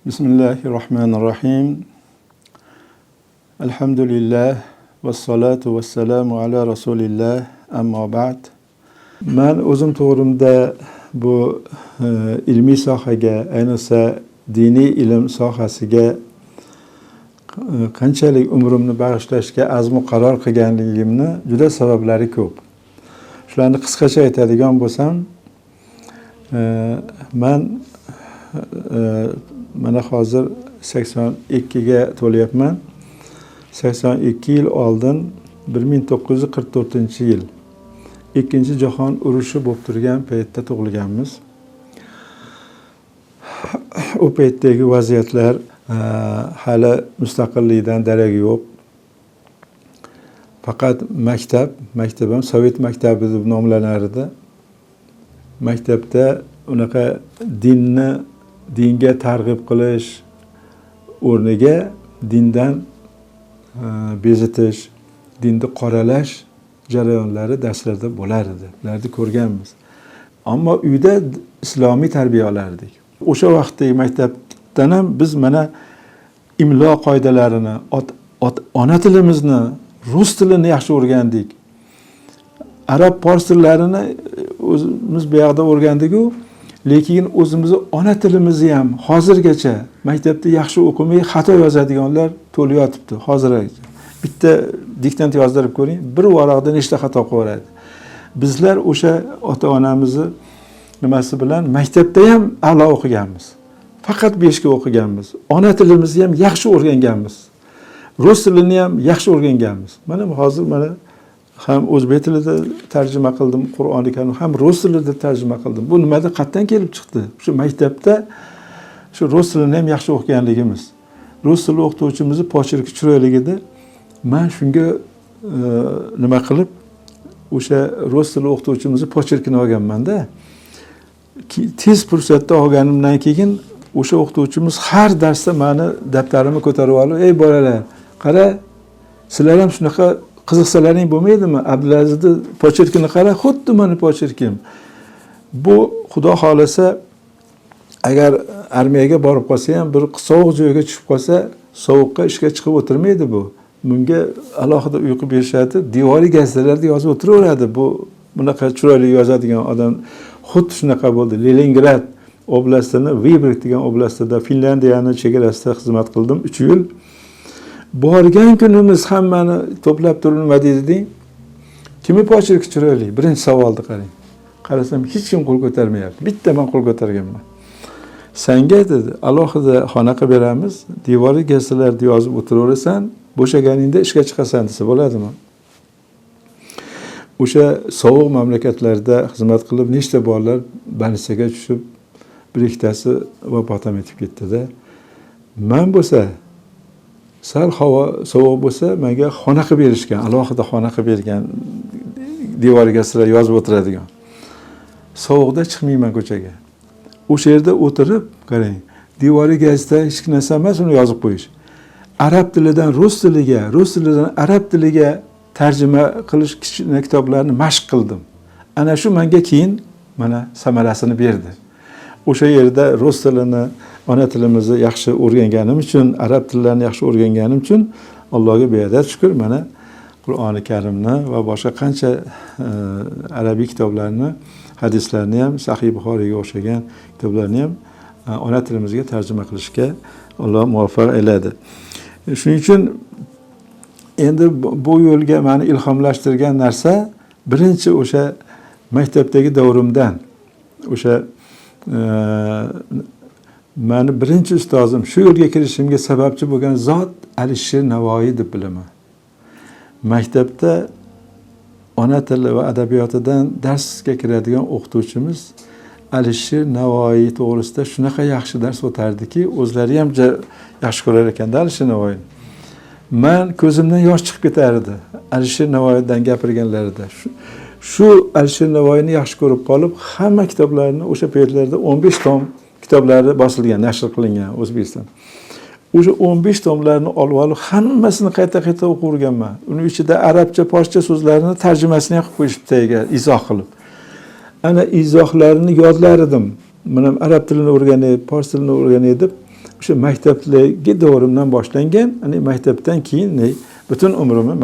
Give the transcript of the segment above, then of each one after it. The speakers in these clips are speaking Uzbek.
Bismillahirrahmanirrahim. Elhamdülillah ve salatu ve selamu ala Resulillah amma ba'd. Men o'zim to'g'rimda bu ilmiy sohaga, ayniqsa diniy ilm sohasiga qanchalik umrimni bag'ishlashga azmu qaror qilganligimni juda sabablari ko'p. Shularni qisqacha aytadigan bo'lsam, men mana hozir 82 ga to'lyapman. 82 yil oldin 1944-yil Ikkinchi jahon urushi bo'lib turgan paytda tug'ilganmiz. U paytdagi vaziyatlar hali mustaqillikdan darak yo'q. Faqat maktab ham Sovet maktabi deb nomlanardi. Maktabda unaqa dinga targ'ib qilish o'rniga dindan bezitish, dinni qoralash jarayonlari darslarda bo'lar edi. Ularni ko'rganmiz. Ammo uyda islomiy tarbiya olardik. O'sha vaqtdagi maktabdan ham biz mana imlo qoidalarini, ona tilimizni, rus tilini yaxshi o'rgandik. Arab, fors tillarini o'zimiz bu yoqda o'rgandik-ku, lekin o'zimizni ona tilimizni ham hozirgacha maktabda yaxshi o'qimay xato yozadiganlar to'lib yotibdi hozirgacha. Bitta diktant yozdirib ko'ring, bir varaqda nechta xato qo'yadi. Bizlar o'sha ota-onamizni nimasi bilan maktabda ham a'lo o'qiganmiz. Faqat 5 ga o'qiganmiz. Ona tilimizni ham yaxshi o'rganganmiz. Rus tilini ham yaxshi o'rganganmiz. Mana hozir ham o'zbek tilida tarjima qildim, Qur'oni Karim ham rus tilida tarjima qildim. Bu nimada qatdan kelib chiqdi? Shu maktabda shu rus tilini ham yaxshi o'qiganligimiz. Rus tili o'qituvchimizni pochirki chiroyli edi. Men shunga nima qilib o'sha rus tili o'qituvchimizni pochirkini olganman-da. Tez fursatda olganimdan keyin o'sha o'qituvchimiz har darsda meni daftarimni ko'tarib olib, "Ey bolalar, qara, sizlar ham shunaqa qiziqsalaring bo'lmaydimi? Abdulazizni pochirkini qara, xuddi meni pochirkim. Bu xudo xolasa agar armiyaga borib qolsa ham bir sovuq joyga tushib qolsa, sovuqqa ishga chiqib o'tirmaydi bu. Bunga alohida uyqu berishadi, devoriy gazetalarda yozib o'tiraveradi. Bunaqa chiroyli yozadigan odam xuddi shunaqa bo'ldi. Leningrad oblastini, Vyborg degan oblastida, Finlandiyani chegarasida xizmat qildim 3 yil. Borgan kunimiz hammani to'plab turib nima deding? Kimi pochirki chiroyli? Birinchi savolni qarang. Qarasam hech kim qo'l ko'tarmayapti. Bitta men qo'l ko'targanman. Senga dedi, alohida xonaqa beramiz, devoriy gazetalarda yozib o'tiraverasan, bo'shaganingda ishga chiqasan desa bo'ladimi? O'sha sovuq mamlakatlarda xizmat qilib nechta bolalar больницаga tushib, bir ikkitasi vafot etib ketdi-da. Men bo'lsa sal havo sovuq bo'lsa, menga xona qilib berishgan, alohida xona qilib bergan, devoriy gazetalar yozib o'tiradigan. Sovuqda chiqmayman ko'chaga. O'sha yerda o'tirib, qarang, devoriy gazeta hech narsa emas, uni yozib qo'yish. Arab tilidan rus tiliga, rus tilidan arab tiliga tarjima qilish kichkina kitoblarni mashq qildim. Ana shu menga keyin mana samarasini berdi. O'sha yerda rus tilini, ona tilimizni yaxshi o'rganganim uchun, arab tillarini yaxshi o'rganganim uchun Allohga beadad shukr, mana Qur'oni Karimni va boshqa qancha arabiy kitoblarni, hadislarni ham, Sahih Buxoriyga o'xshagan kitoblarni ham ona tilimizga tarjima qilishga Alloh muvaffaq etadi. Shuning uchun endi bu yo'lga meni ilhomlashtirgan narsa birinchi o'sha maktabdagi davrimdan, o'sha meni birinchi ustozim, shu yo'lga kirishimga sababchi bo'lgan zot Alisher Navoiy deb bilaman. Maktabda ona tili va adabiyotidan darsga kiradigan o'qituvchimiz Alisher Navoiy to'g'risida shunaqa yaxshi dars o'tardiki, o'zlari ham yaxshi ko'rar ekanda Alisher Navoiyni. Men ko'zimdan yosh chiqib ketardi Alisher Navoiydan gapirganlarida. Shu Alisher Navoiyni yaxshi ko'rib qolib, hamma kitoblarini o'sha paytlarda 15 tom kitoblari bosilgan, nashr qilingan O'zbekiston. O'sha 15 tomlarni olib hammasini qayta-qayta o'qib o'rganman. Uning ichida arabcha, forscha so'zlarini tarjimasini ham qilib qo'yishibdi tagiga, izoh qilib. Ana izohlarini yodlar edim. Mana arab tilini o'rganib, fors tilini o'rganib, o'sha maktabdagi davrimdan boshlangan, maktabdan keyin butun umrimni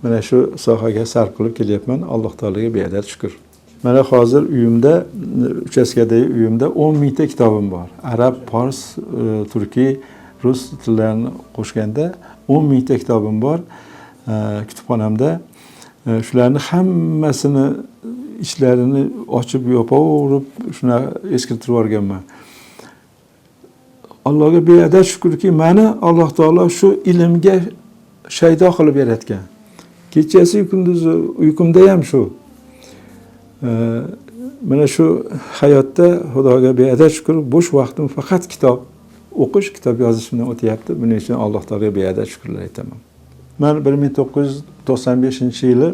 mana shu sohaga sarf qilib kelyapman. Alloh taolaga beadad shukr. Mana hozir uyimda, uchastkadagi uyimda 10 mingta kitobim bor. Arab, fors, turkiy, rus tillarini qo'shganda 10 mingta kitobim bor kutubxonamda. Shularni hammasini ichlarini ochib yopaverib, shuna eskirtirib yuborganman. Allohga beadad shukrki, meni Alloh taolo shu ilmga shaydo qilib yaratgan. Kechasi kunduzi uyqumda ham shu. Mana shu hayotda Xudoga beadad shukr, bo'sh vaqtim faqat kitob o'qish, kitob yozishimdan o'tyapti. Buning uchun Alloh taolaga beadad shukrlar aytaman. Men 1995-yili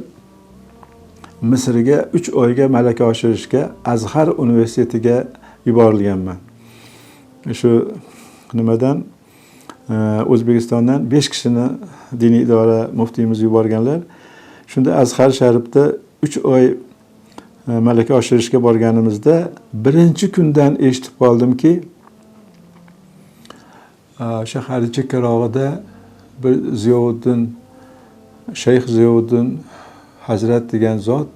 Misrga 3 oyga malaka oshirishga Azhar universitetiga yuborilganman. Shu nimadan O'zbekistondan 5 kishini diniy idora muftiyimiz yuborganlar. Shunda Azhar Sharifda 3 oy malaka oshirishga borganimizda birinchi kundan eshitib qoldimki, shahar chekkarog'ida bir Ziyovuddin, Shayx Ziyovuddin Hazrat degan zot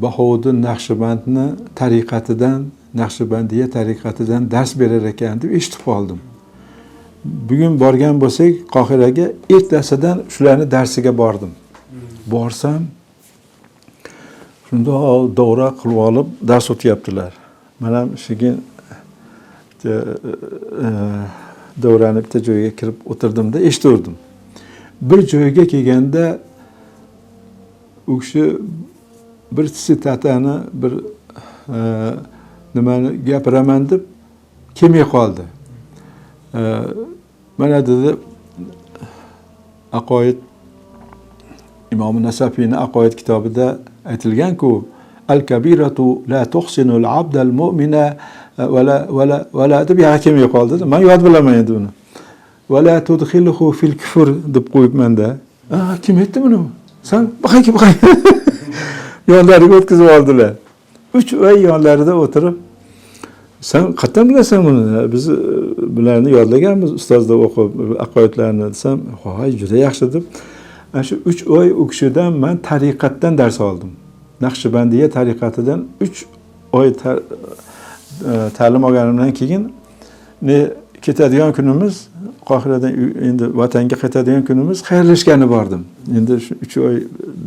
Bahovuddin Naqshbandni tariqatidan, Naqshbandiya tariqatidan dars berar ekan deb eshitib qoldim. Bugun borgan bo'lsak, Qohiraga ertasidan shularni darsiga bordim. Borsam, shunda davra qilib olib dars o'tyaptilar. Men ham shigin davrani bitta joyga kirib o'tirdimda, eshitdim. Bir joyga kelganda u kishi bir sitatani, bir nimani gapiraman deb kelmay qoldi. Mana dedi, Aqoid Imom Nasafiyning Aqoid kitobida aytilgan-ku, al-kabiratu la tuhsinul abdal mu'mina va la deb yaga kelmay qoldi. Men yod bilaman endi buni. Va la tudkhiluhu fil kufr deb qo'yibman-da. Kim aytdi buni? Sen baqay. Yonlariga o'tkazib oldilar. 3 oy yonlarida o'tirib, sen qatdan bilasan buni? Biz bularni yodlaganmiz, ustozda o'qib aqoidlarni desam, "Hoy, juda yaxshi" deb. Shu 3 oy u kishidan men tariqatdan dars oldim. Naqshbandiya tariqatidan 3 oy ta'lim olganimdan keyin ketadigan kunimiz, Qohiradan endi vatanga qaytadigan kunimiz xayrlashgani bordim. Endi shu 3 oy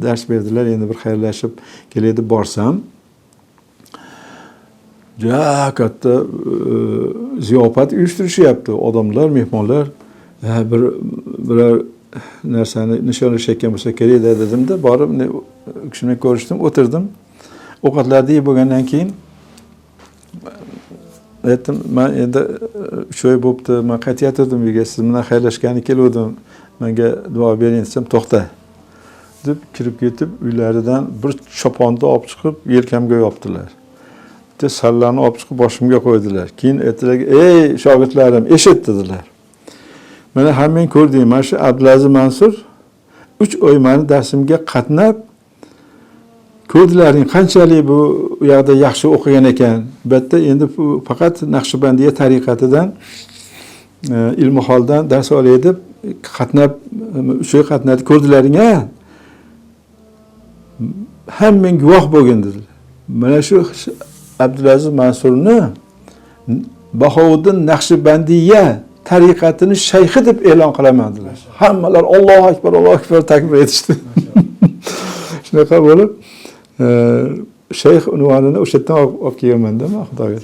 dars berdilar, endi bir xayrlashib kelay deb borsam, juda katta ziyofat uyushtirishyapti. Odamlar, mehmonlar biror narsani nishonlashayotgan bo'lsa kerak dedimda, borib kishini ko'rishdim, o'tirdim. Ovqatlarni yeb bo'lgandan keyin aytdim, men endi 3 oy bo'pti, men qaytayotgandim uyga, siz bilan xayrlashgani kelgandim, menga duo bering desam, to'xta deb kirib ketib, uylaridan bir choponni olib chiqib yelkamga yopdilar. Bitta sallarni olib chiqib boshimga qo'ydilar. Keyin aytdilarki, "Ey shogirdlarim, eshit" dedilar. Mana hammang ko'rding, mana shu Abdulaziz Mansur 3 oy meni darsimga qatnab, ko'rdilaring qanchalik bu yoqda yaxshi o'qigan ekan. Bitta endi faqat Naqshbandiya tariqatidan ilmi holdan dars olay deb qatnab, shu qatnadi, ko'rdilaring-a? Hammang guvoh bo'lgan dedilar. Mana shu Abdulaziz Mansurni Bahovuddin Naqshbandiya tariqatini shayxi deb e'lon qilaman dedilar. Hammalar Allohu akbar, Allohu akbar takbir etishdi. Shunaqa bo'lib, shayx unvonini o'sha yerdan olib kelganman-da, Xudoga.